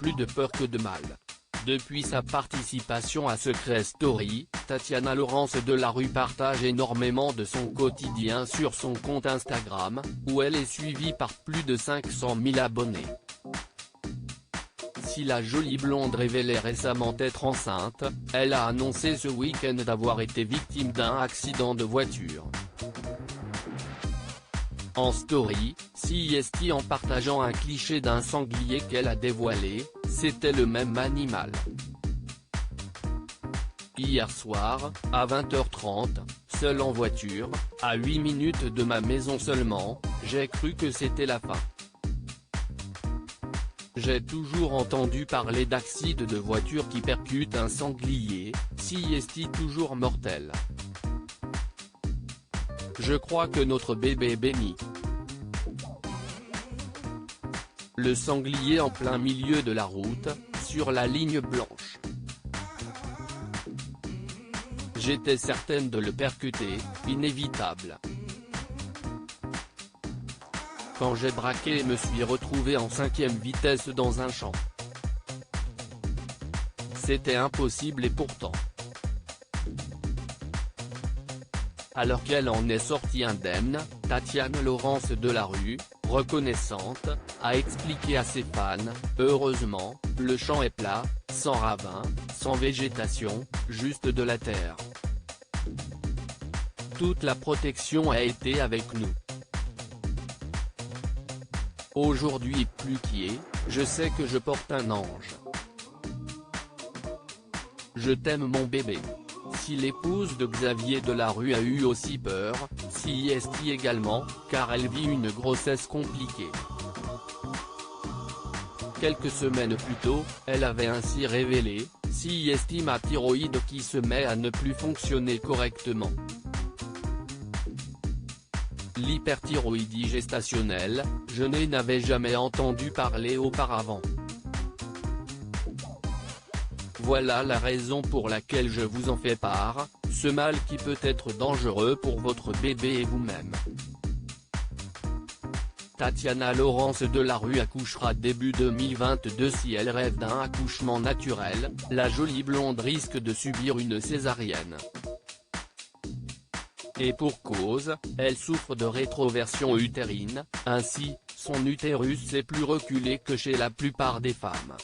plus de peur que de mal. Depuis sa participation à Secret Story, Tatiana Laurence Delarue partage énormément de son quotidien sur son compte Instagram, où elle est suivie par plus de 500 000 abonnés. Si la jolie blonde révélait récemment être enceinte, elle a annoncé ce week-end d'avoir été victime d'un accident de voiture. En story, CIST en partageant un cliché d'un sanglier qu'elle a dévoilé, c'était le même animal. Hier soir, à 20h30, seul en voiture, à 8 minutes de ma maison seulement, j'ai cru que c'était la fin. J'ai toujours entendu parler d'accidents de voiture qui percutent un sanglier, CIST toujours mortel. Je crois que notre bébé est béni. Le sanglier en plein milieu de la route, sur la ligne blanche. J'étais certaine de le percuter, inévitable. Quand j'ai braqué et me suis retrouvé en 5e vitesse dans un champ. C'était impossible et pourtant. Alors qu'elle en est sortie indemne, Tatiana Laurence Delarue, reconnaissante, a expliqué à ses fans, « Heureusement, le champ est plat, sans ravin, sans végétation, juste de la terre. Toute la protection a été avec nous. Aujourd'hui plus qu'hier, je sais que je porte un ange. Je t'aime mon bébé ». Si l'épouse de Xavier Delarue a eu aussi peur, CIST également, car elle vit une grossesse compliquée. Quelques semaines plus tôt, elle avait ainsi révélé, CIST ma thyroïde qui se met à ne plus fonctionner correctement. L'hyperthyroïdie gestationnelle, je n'avais jamais entendu parler auparavant. Voilà la raison pour laquelle je vous en fais part, ce mal qui peut être dangereux pour votre bébé et vous-même. Tatiana Laurence Delarue accouchera début 2022. Si elle rêve d'un accouchement naturel, la jolie blonde risque de subir une césarienne. Et pour cause, elle souffre de rétroversion utérine, ainsi, son utérus est plus reculé que chez la plupart des femmes.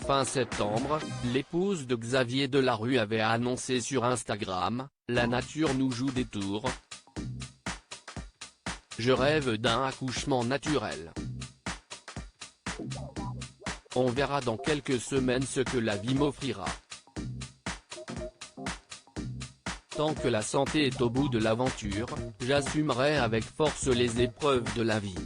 Fin septembre, l'épouse de Xavier Delarue avait annoncé sur Instagram, « La nature nous joue des tours. Je rêve d'un accouchement naturel. On verra dans quelques semaines ce que la vie m'offrira. Tant que la santé est au bout de l'aventure, j'assumerai avec force les épreuves de la vie. »